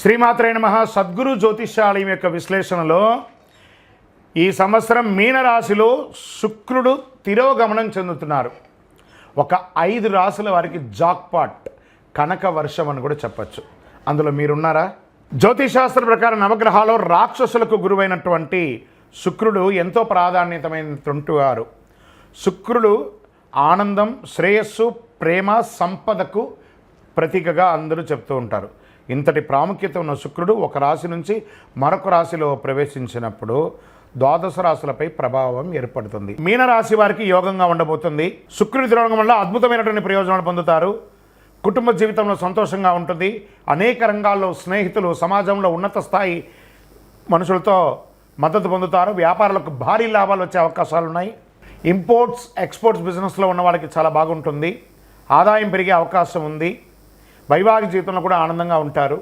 శ్రీమాత్రే నమః. సద్గురు జ్యోతిష్యాలయం యొక్క విశ్లేషణలో ఈ సంవత్సరం మీనరాశిలో శుక్రుడు తిరోగమనం చెందుతున్నారు. ఒక 5 రాశుల వారికి జాక్పాట్ కనక వర్షం అని కూడా చెప్పచ్చు. అందులో మీరున్నారా? జ్యోతిషాస్త్ర ప్రకారం నవగ్రహాల్లో రాక్షసులకు గురువైనటువంటి శుక్రుడు ఎంతో ప్రాధాన్యతమైనటువంటి వారు. శుక్రుడు ఆనందం, శ్రేయస్సు, ప్రేమ, సంపదకు ప్రతీకగా అందరూ చెప్తూ ఉంటారు. ఇంతటి ప్రాముఖ్యత ఉన్న శుక్రుడు ఒక రాశి నుంచి మరొక రాశిలో ప్రవేశించినప్పుడు ద్వాదశ రాశులపై ప్రభావం ఏర్పడుతుంది. మీనరాశి వారికి యోగంగా ఉండబోతుంది. శుక్రుడి తిరోగమనం వల్ల అద్భుతమైనటువంటి ప్రయోజనాలు పొందుతారు. కుటుంబ జీవితంలో సంతోషంగా ఉంటుంది. అనేక రంగాల్లో స్నేహితులు, సమాజంలో ఉన్నత స్థాయి మనుషులతో మద్దతు పొందుతారు. వ్యాపారాలకు భారీ లాభాలు వచ్చే అవకాశాలు ఉన్నాయి. ఇంపోర్ట్స్, ఎక్స్పోర్ట్స్ బిజినెస్లో ఉన్న వాళ్ళకి చాలా బాగుంటుంది. ఆదాయం పెరిగే అవకాశం ఉంది. వైవాహిక జీవితంలో కూడా ఆనందంగా ఉంటారు.